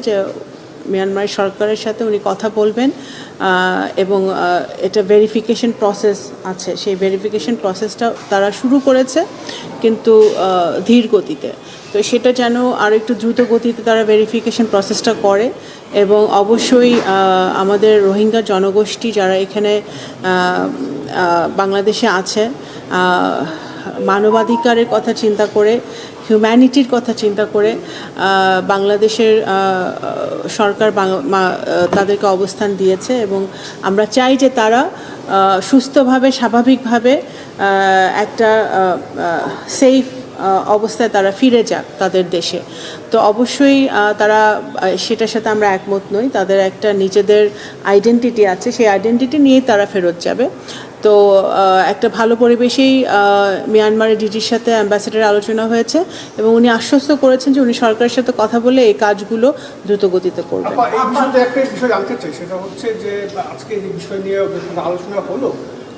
যে মিয়ানমার সরকারের সাথে উনি কথা বলবেন এবং এটা ভেরিফিকেশন প্রসেস আছে, সেই ভেরিফিকেশন প্রসেসটা তারা শুরু করেছে কিন্তু ধীর গতিতে। তো সেটা যেন আর একটু দ্রুত গতিতে তারা ভেরিফিকেশন প্রসেসটা করে এবং অবশ্যই আমাদের রোহিঙ্গা জনগোষ্ঠী যারা এখানে বাংলাদেশে আছে, মানবাধিকারের কথা চিন্তা করে, হিউম্যানিটির কথা চিন্তা করে বাংলাদেশের সরকার তাদেরকে অবস্থান দিয়েছে এবং আমরা চাই যে তারা সুস্থভাবে স্বাভাবিকভাবে একটা সেফ অবস্থায় তারা ফিরে যাক তাদের দেশে। তো অবশ্যই তারা সেটার সাথে আমরা একমত নই, তাদের একটা নিজেদের আইডেন্টিটি আছে, সেই আইডেন্টিটি নিয়েই তারা ফেরত যাবে। তো একটা ভালো পরিবেশেই মিয়ানমারের ডিজির সাথে অ্যাম্বাসেডার আলোচনা হয়েছে এবং উনি আশ্বস্ত করেছেন যে উনি সরকারের সাথে কথা বলে এই কাজগুলো দ্রুত গতিতে করবেন। একটা বিষয় জানতে চাই, সেটা হচ্ছে যে আজকে যে বিষয় নিয়ে আলোচনা হলো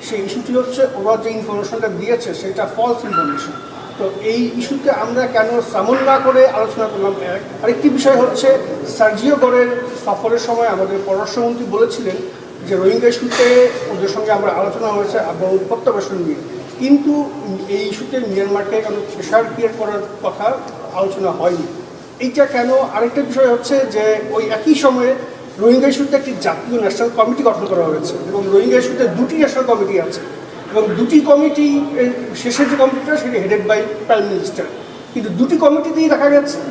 সেই ইস্যুটি হচ্ছে ওরা যে ইনফরমেশনটা দিয়েছে সেটা ফলস ইনফরমেশন। তো এই ইস্যুতে আমরা কেন সামন না করে আলোচনা করলাম? আরেকটি বিষয় হচ্ছে সার্জিও গড়ের সফরের সময় আমাদের পররাষ্ট্রমন্ত্রী বলেছিলেন যে রোহিঙ্গা ইস্যুতে ওদের সঙ্গে আমরা আলোচনা হয়েছে এবং প্রত্যাবাসন নিয়ে, কিন্তু এই ইস্যুতে মিয়ানমারকে কেন প্রেশার ক্রিয়েট করার কথা আলোচনা হয়নি। এইটা কেন? আরেকটা বিষয় হচ্ছে যে ওই একই সময়ে রোহিঙ্গা ইস্যুতে একটি জাতীয় ন্যাশনাল কমিটি গঠন করা হয়েছে এবং রোহিঙ্গা ইস্যুতে দুটি ন্যাশনাল কমিটি আছে এবং দুটি কমিটি, শেষের যে কমিটিটা সেটি হেডেড বাই প্রাইম মিনিস্টার, কিন্তু দুটি কমিটিতেই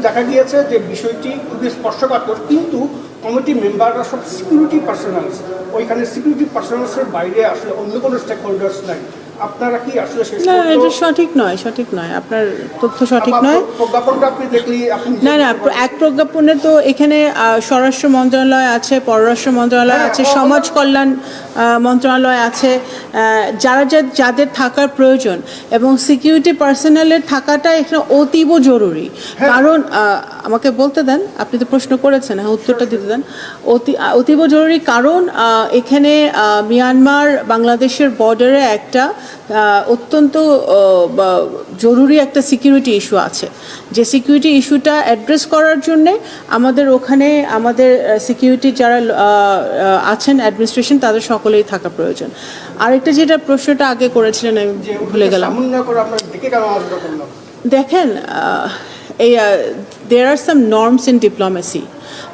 দেখা গিয়েছে যে বিষয়টি খুবই স্পষ্টকাতর, কিন্তু কমিটি মেম্বাররা সব সিকিউরিটি পার্সোনালস, ওইখানে সিকিউরিটি পার্সোনালসের বাইরে আসলে অন্য কোনো স্টেক হোল্ডার্স নাই। আপনারা কি আসলে না, এটা সঠিক নয়, আপনার তথ্য সঠিক নয়। প্রজ্ঞাপনটা আপনি দেখলে না, এক প্রজ্ঞাপনে তো এখানে স্বরাষ্ট্র মন্ত্রণালয় আছে, পররাষ্ট্র মন্ত্রণালয় আছে, সমাজ কল্যাণ মন্ত্রণালয় আছে, যাদের থাকার প্রয়োজন এবং সিকিউরিটি পার্সোনালের থাকাটা এখানে অতীব জরুরি। কারণ আমাকে বলতে দেন, আপনি তো প্রশ্ন করেছেন, হ্যাঁ উত্তরটা দিতে দেন। অতীব জরুরি কারণ এখানে মিয়ানমার বাংলাদেশের বর্ডারে একটা অত্যন্ত জরুরি একটা সিকিউরিটি ইস্যু আছে, যে সিকিউরিটি ইস্যুটা অ্যাড্রেস করার জন্যে আমাদের ওখানে আমাদের সিকিউরিটি যারা আছেন অ্যাডমিনিস্ট্রেশন তাদের সকলেই থাকা প্রয়োজন। আরেকটা যেটা প্রশ্নটা আগে করেছিলেন আমি ভুলে গেলাম। দেখেন, এই দেয়ার আর সাম নর্মস ইন ডিপ্লোমেসি।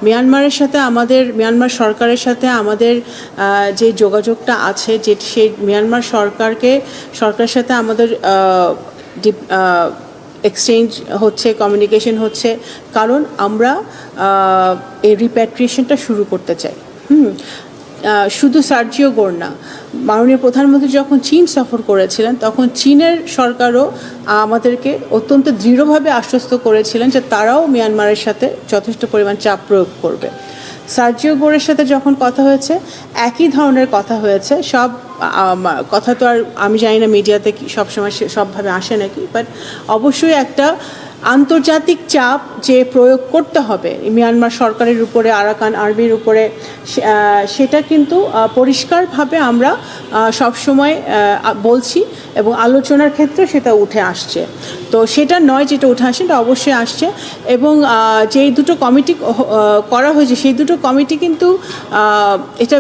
মিয়ানমার সরকারের সাথে আমাদের যে যোগাযোগটা আছে, যে সেই মিয়ানমার সরকারের সাথে আমাদের এক্সচেঞ্জ হচ্ছে, কমিউনিকেশন হচ্ছে, কারণ আমরা এই রিপ্যাট্রিয়েশনটা শুরু করতে চাই। শুধু সার্জিও গোর না, মাননীয় প্রধানমন্ত্রী যখন চীন সফর করেছিলেন তখন চীনের সরকারও আমাদেরকে অত্যন্ত দৃঢ়ভাবে আশ্বস্ত করেছিলেন যে তারাও মিয়ানমারের সাথে যথেষ্ট পরিমাণ চাপ প্রয়োগ করবে। সার্জিও গোরের সাথে যখন কথা হয়েছে একই ধরনের কথা হয়েছে। সব কথা তো আর আমি জানি না মিডিয়াতে সবসময় সবভাবে আসে নাকি, বাট অবশ্যই একটা আন্তর্জাতিক চাপ যে প্রয়োগ করতে হবে মিয়ানমার সরকারের উপরে, আরাকান আর্মির উপরে, সেটা কিন্তু পরিষ্কারভাবে আমরা সবসময় বলছি এবং আলোচনার ক্ষেত্রে সেটা উঠে আসছে। তো সেটা নয় যেটা উঠে আসে, এটা অবশ্যই আসছে। এবং যেই দুটো কমিটি করা হয়েছে সেই দুটো কমিটি কিন্তু এটা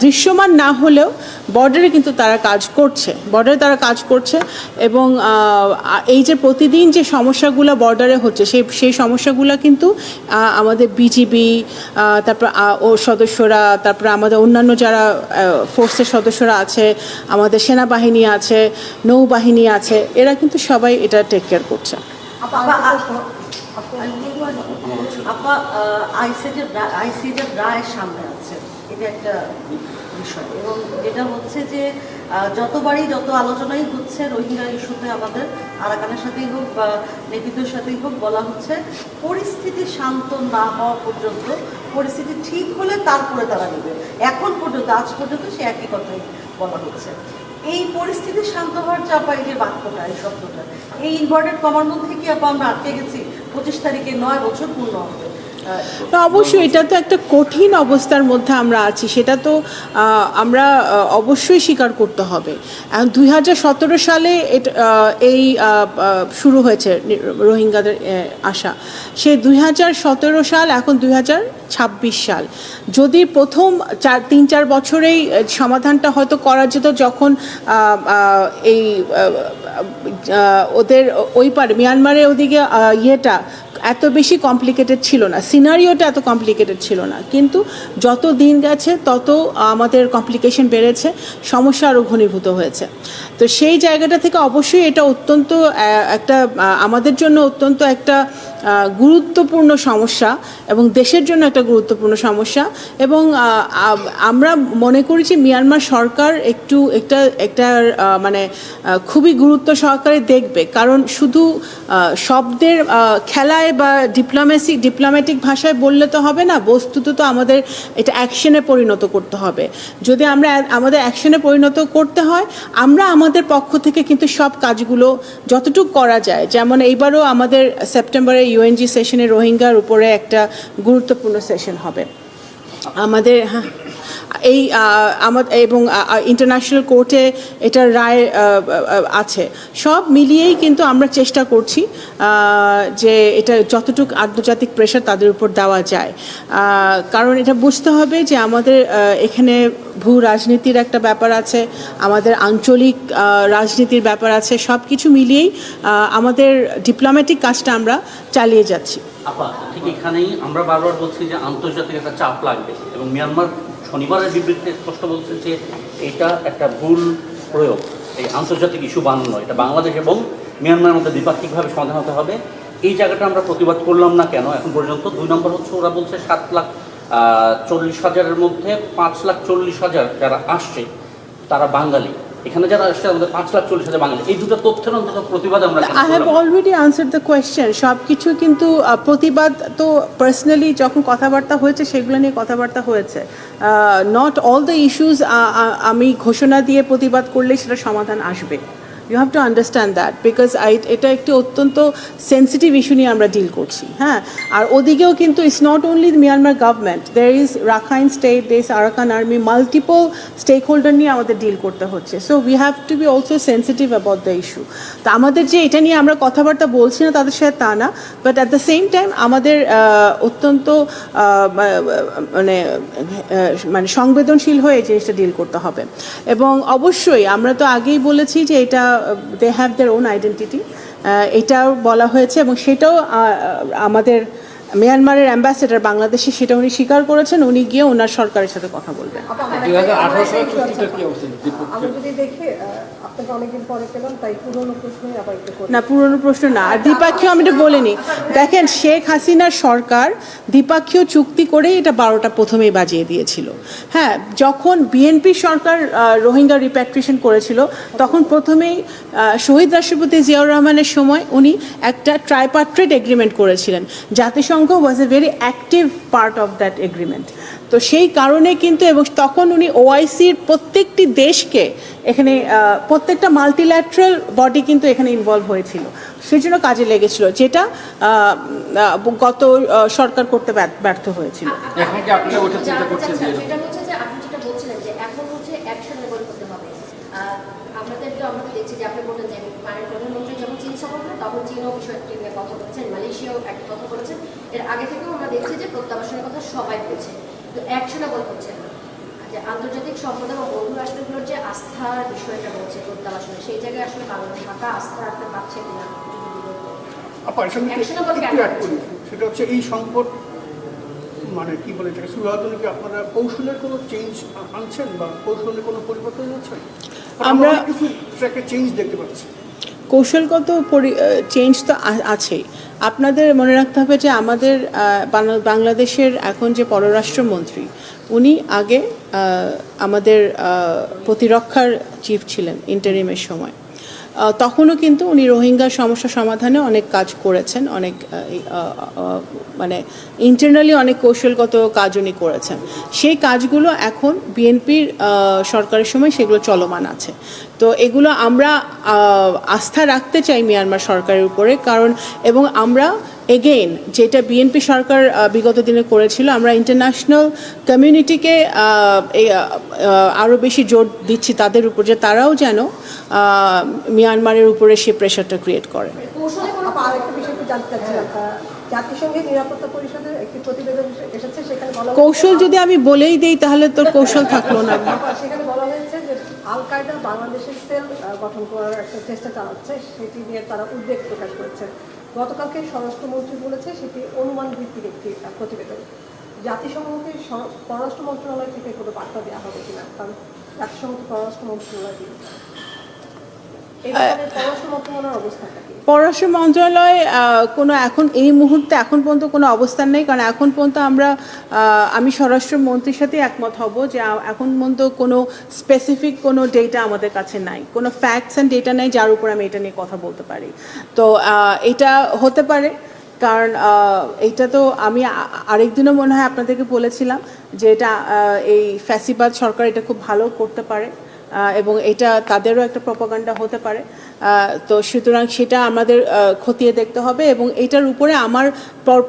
দৃশ্যমান না হলেও বর্ডারে কিন্তু তারা কাজ করছে এবং এই যে প্রতিদিন যে সমস্যাগুলো বর্ডারে হচ্ছে সেই সমস্যাগুলো কিন্তু আমাদের বিজিবি, তারপর ও সদস্যরা, তারপরে আমাদের অন্যান্য যারা ফোর্সের সদস্যরা আছে, আমাদের সেনাবাহিনী আছে, নৌবাহিনী আছে, এরা কিন্তু সবাই এটা টেক কেয়ার করছে। আইসিজের রায়ের সামনে আছে, এটা একটা বিষয়। এবং যেটা হচ্ছে যে যত আলোচনাই হচ্ছে রোহিঙ্গা ইস্যুতে আমাদের আরাকানের সাথেই হোক বা নেতৃত্বের সাথেই হোক, বলা হচ্ছে পরিস্থিতি শান্ত না হওয়া পর্যন্ত, পরিস্থিতি ঠিক হলে তারপরে তারা নেবে। এখন পর্যন্ত, আজ পর্যন্ত সে একই কথাই বলা হচ্ছে। এই পরিস্থিতি শান্ত হওয়ার চাপা, এই যে বাক্যটা, এই শব্দটা, এই ইনভার্টেড কমার মধ্যে কি আমরা আটকে গেছি? 25 তারিখে 9 বছর পূর্ণ হবে। তো অবশ্যই এটা তো একটা কঠিন অবস্থার মধ্যে আমরা আছি, সেটা তো আমরা অবশ্যই স্বীকার করতে হবে। এখন 2017 সালে এই শুরু হয়েছে রোহিঙ্গাদের আসা, সেই 2017 সাল এখন 2026 সাল। যদি প্রথম 3-4 বছরেই সমাধানটা হয়তো করা যেত, যখন এই ওদের ওই পারে মিয়ানমারের ওদিকে ইয়েটা এত বেশি কমপ্লিকেটেড ছিল না, সিনারিওটা এত কমপ্লিকেটেড ছিল না, কিন্তু যত দিন গেছে তত আমাদের কমপ্লিকেশন বেড়েছে, সমস্যা আরও ঘনীভূত হয়েছে। তো সেই জায়গাটা থেকে অবশ্যই এটা অত্যন্ত একটা আমাদের জন্য অত্যন্ত একটা গুরুত্বপূর্ণ সমস্যা এবং দেশের জন্য একটা গুরুত্বপূর্ণ সমস্যা। এবং আমরা মনে করি যে মিয়ানমার সরকার একটা মানে খুবই গুরুত্ব সহকারে দেখবে, কারণ শুধু শব্দের খেলায় বা ডিপ্লোম্যাটিক ভাষায় বললে তো হবে না, বস্তুত তো আমাদের এটা অ্যাকশনে পরিণত করতে হবে। যদি আমরা আমাদের অ্যাকশনে পরিণত করতে হয়, আমরা আমাদের পক্ষ থেকে কিন্তু সব কাজগুলো যতটুকু করা যায়, যেমন এইবারও আমাদের সেপ্টেম্বরে ইউএনজি সেশনে রোহিঙ্গার উপরে একটা গুরুত্বপূর্ণ সেশন হবে আমাদের, হ্যাঁ, এই আমাদের এবং ইন্টারন্যাশনাল কোর্টে এটার রায় আছে। সব মিলিয়েই কিন্তু আমরা চেষ্টা করছি যে এটা যতটুকু আন্তর্জাতিক প্রেশার তাদের উপর দেওয়া যায়, কারণ এটা বুঝতে হবে যে আমাদের এখানে ভূ রাজনীতির একটা ব্যাপার আছে, আমাদের আঞ্চলিক রাজনীতির ব্যাপার আছে, সব কিছু মিলিয়েই আমাদের ডিপ্লোম্যাটিক কাজটা আমরা চালিয়ে যাচ্ছি। আপা, ঠিক এখানেই আমরা বারবার বলছি যে আন্তর্জাতিক একটা চাপ লাগবে, এবং মিয়ানমার শনিবারের বিবৃতিতে স্পষ্ট বলছে যে এটা একটা ভুল প্রয়োগ, এই আন্তর্জাতিক ইস্যু বানানো, এটা বাংলাদেশ এবং মিয়ানমারের মধ্যে দ্বিপাক্ষিকভাবে সমাধান হতে হবে। এই জায়গাটা আমরা প্রতিবাদ করলাম না কেন এখন পর্যন্ত? 2 নম্বর হচ্ছে, ওরা বলছে 7,40,000-এর মধ্যে 5,40,000 যারা আসছে তারা বাঙালি, এখানে যারা আসছে আমাদের 5,40,000 বাঙালি। এই দুটো তথ্যের অন্তত প্রতিবাদ আমরা I have already answered the question. সব কিছু কিন্তু প্রতিবাদ তো পার্সোনালি যখন কথাবার্তা হয়েছে সেগুলো নিয়ে কথাবার্তা হয়েছে, নট অল দ্য ইস্যুজ আমি ঘোষণা দিয়ে প্রতিবাদ করলেই সেটা সমাধান আসবে। You have to understand that, because এটা একটি অত্যন্ত সেন্সিটিভ ইস্যু নিয়ে আমরা ডিল করছি। হ্যাঁ, আর ওদিকেও কিন্তু it's not only Myanmar government, there is Rakhine state, there is Arakan army, multiple stakeholder নিয়ে আমাদের ডিল করতে হচ্ছে। So we have to be also sensitive about the issue. তা আমাদের যে এটা নিয়ে আমরা কথাবার্তা বলছি না তাদের সাথে তা না, but at the same time আমাদের অত্যন্ত মানে সংবেদনশীল হয়ে এই জিনিসটা ডিল করতে হবে। এবং অবশ্যই আমরা তো আগেই বলেছি যে এটা they have their own identity, এটাও বলা হয়েছে, এবং সেটাও আমাদের মিয়ানমারের অ্যাম্বাসেডার বাংলাদেশে সেটা উনি স্বীকার করেছেন, উনি গিয়ে ওনার সরকারের সাথে কথা বলবেন। না, পুরনো প্রশ্ন না, আর দ্বিপাক্ষীয় আমি এটা বলিনি। দেখেন, শেখ হাসিনার সরকার দ্বিপাক্ষীয় চুক্তি করে এটা 12টা প্রথমেই বাজিয়ে দিয়েছিল। হ্যাঁ, যখন বিএনপি সরকার রোহিঙ্গা রিপ্যাট্রিয়েশন করেছিল তখন প্রথমেই শহীদ রাষ্ট্রপতি জিয়াউর রহমানের সময় উনি একটা ট্রাইপার্ট্রেট এগ্রিমেন্ট করেছিলেন। জাতিসংঘ was a very active part of that agreement. তো সেই কারণে কিন্তু, এবং তখন উনি ওআইসির প্রত্যেকটি দেশকে এখানে, প্রত্যেকটা মাল্টিল্যাটারাল বডি কিন্তু এখানে ইনভলভ হয়েছিল, সেই জন্য কাজে লেগেছিল, যেটা গত সরকার করতে ব্যর্থ হয়েছিল। এখন কি আপনারা ওটা চিন্তা করছেন যে এটা হচ্ছে যে আপনি যেটা বলছিলেন যে এখন হচ্ছে অ্যাকশনেবল হতে হবে। আমরা দেখছি যে আপনি বললেন যে মাননীয় প্রধানমন্ত্রী যখন চীন সফর করেন তখন চীনও বিষয়টি নিয়ে কথা বলেছেন, মালয়েশিয়াও একটা কথা বলেছেন, এর আগে থেকেও আমরা দেখছি যে প্রত্যাবাসনের কথা সবাই বলছে, তো অ্যাকশনেবল হচ্ছে না। যে আন্তর্জাতিক সম্প্রদায় বা বন্ধু রাষ্ট্রগুলোর যে আস্থার বিষয়টা বলছে প্রত্যাবাসনের, সেই জায়গায় আসলে বাংলাদেশ ঢাকা আস্থা রাখতে পারছে কিনা? সেটা হচ্ছে এই সংকট মানে কি বলে এটাকে সুরাহতনে কি আপনারা কৌশলের কোনো চেঞ্জ আনছেন বা কৌশলের কোনো পরিবর্তন আনছেন? আমরা কিছু চেঞ্জ দেখতে পাচ্ছি। কৌশলগত চেঞ্জ তো আছেই। আপনাদের মনে রাখতে হবে যে আমাদের বাংলাদেশের এখন যে পররাষ্ট্রমন্ত্রী, উনি আগে আমাদের প্রতিরক্ষার চিফ ছিলেন ইন্টারিমের সময়। তখনও কিন্তু উনি রোহিঙ্গা সমস্যা সমাধানে অনেক কাজ করেছেন, অনেক মানে ইন্টারনালি অনেক কৌশলগত কাজ উনি করেছেন। সেই কাজগুলো এখন বিএনপির সরকারের সময় সেগুলো চলমান আছে। তো এগুলো আমরা আস্থা রাখতে চাই মিয়ানমার সরকারের উপরে, কারণ এবং আমরা এগেইন যেটা বিএনপি সরকার বিগত দিনে করেছিল, আমরা ইন্টারন্যাশনাল কমিউনিটিকে আরও বেশি জোর দিচ্ছি তাদের উপর, যে তারাও যেন মিয়ানমারের উপরে সে প্রেশারটা ক্রিয়েট করে। আরেকটা বিষয় একটু জানতে চাচ্ছিলাম, জাতিসংঘের নিরাপত্তা পরিষদের একটি প্রতিবেদন এসেছে, সেখানে বলা কৌশল যদি আমি বলেই দিই তাহলে তোর কৌশল থাকলো না। সেখানে বলা হয়েছে যে আল কায়দা বাংলাদেশের সেল গঠন করার একটা চেষ্টা চালাচ্ছে, সেটি নিয়ে তারা উদ্বেগ প্রকাশ করেছে। গতকালকে স্বরাষ্ট্রমন্ত্রী বলেছে সেটি অনুমান ভিত্তিক একটি প্রতিবেদন। জাতিসংঘকে পররাষ্ট্র মন্ত্রণালয় থেকে কোনো বার্তা দেওয়া হবে কিনা, কারণ জাতিসংঘকে পররাষ্ট্র মন্ত্রণালয় দিয়ে এই ব্যাপারে পররাষ্ট্র মন্ত্রণালয়ের অবস্থাটা কি? পররাষ্ট্র মন্ত্রণালয় কোনো এখন এই মুহূর্তে এখন পর্যন্ত কোনো অবস্থান নেই, কারণ এখন পর্যন্ত আমি স্বরাষ্ট্রমন্ত্রীর সাথে একমত হব যে এখন পর্যন্ত কোনো স্পেসিফিক কোনো ডেটা আমাদের কাছে নাই, কোনো ফ্যাক্টস অ্যান্ড ডেটা নেই যার উপর আমি এটা নিয়ে কথা বলতে পারি। তো এটা হতে পারে, কারণ এইটা তো আমি আরেকদিনও মনে হয় আপনাদেরকে বলেছিলাম যে এটা এই ফ্যাসিবাদ সরকার এটা খুব ভালো করতে পারে এবং এটা তাদেরও একটা প্রপাগান্ডা হতে পারে। তো সুতরাং সেটা আমাদের খতিয়ে দেখতে হবে, এবং এটার উপরে আমার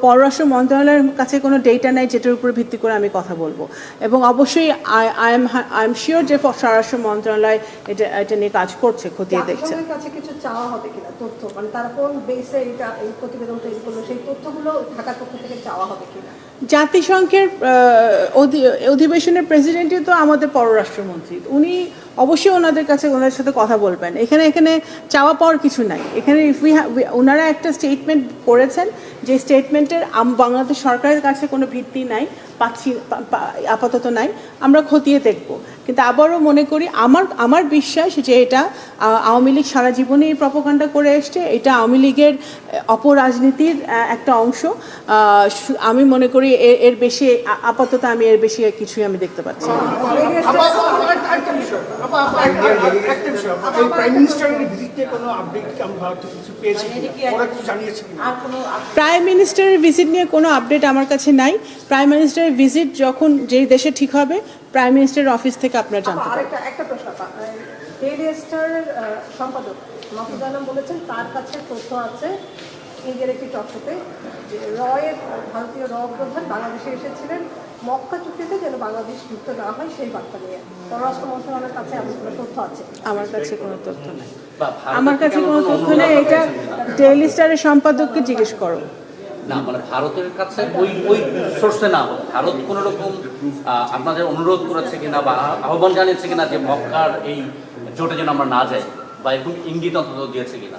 পররাষ্ট্র মন্ত্রণালয়ের কাছে কোনো ডেটা নেই যেটার উপরে ভিত্তি করে আমি কথা বলবো। এবং অবশ্যই আই এম শিওর যে স্বরাষ্ট্র মন্ত্রণালয় এটা নিয়ে কাজ করছে, খতিয়ে দেখছে। জাতিসংঘের কাছে কিছু চাওয়া হবে কিনা তথ্য, মানে তারা কোন বেসে এই প্রতিবেদন তৈরি করলো, সেই তথ্যগুলো ঢাকার পক্ষ থেকে চাওয়া হবে কিনা? জাতিসংঘের অধিবেশনের প্রেসিডেন্টই তো আমাদের পররাষ্ট্রমন্ত্রী, উনি অবশ্যই ওনাদের সাথে কথা বলবেন। এখানে চাওয়া পাওয়ার কিছু নাই। এখানে ওনারা একটা স্টেটমেন্ট করেছেন, যে স্টেটমেন্টের বাংলাদেশ সরকারের কাছে কোনো ভিত্তি নাই, আপাতত নাই, আমরা খতিয়ে দেখব। কিন্তু আবারও মনে করি, আমার বিশ্বাস যে এটা আওয়ামী লীগ সারা জীবনে এই প্রপাগান্ডা করে এসছে, এটা আওয়ামী লীগের অপরাজনীতির একটা অংশ। আমি মনে করি এর বেশি আপাতত আমি এর বেশি কিছুই আমি দেখতে পাচ্ছি না। প্রাইম মিনিস্টারের ভিজিটে কোনো আপডেট আমরা কিছু পেয়েছি, ওরা কিছু জানিয়েছে কিনা? আর কোনো প্রাইম মিনিস্টারের ভিজিট নিয়ে কোনো আপডেট আমার কাছে নাই। প্রাইম মিনিস্টারের ভিজিট যখন যেই দেশে ঠিক হবে, প্রাইম মিনিস্টারের অফিস থেকে আপনারা জানতে পারবেন। একটা প্রশ্ন, ডেইলি স্টারের সম্পাদক মাহফুজ আলম বলেছেন তার কাছে তথ্য আছে ইন্ডিয়ার একটি টকশোতে যে ভারতীয় প্রধান বাংলাদেশে এসেছিলেন মক্কা চুক্তিতে যেন বাংলাদেশ যুক্ত না হয় সেই বার্তা নিয়ে। পররাষ্ট্র মন্ত্রণালয়ের কাছে এমন কোনো তথ্য আছে? আমার কাছে কোনো তথ্য নেই। বা ভারতের আমার কাছে থেকে কোনো আমরা তথ্য অনুরোধ নেই, এটা করেছেন কিনা? ডেইলি স্টারের সম্পাদককে জিজ্ঞেস করো। না, মানে ভারতের কাছে ওই সোর্সে না, ভারত কোনো রকম আপনাদের অনুরোধ করেছে কিনা বা আহ্বান জানিয়েছে কিনা যে মক্কার এই জোটে যেন আমরা না যাই, বা এরকম ইঙ্গিত অন্তত দিয়েছে কিনা?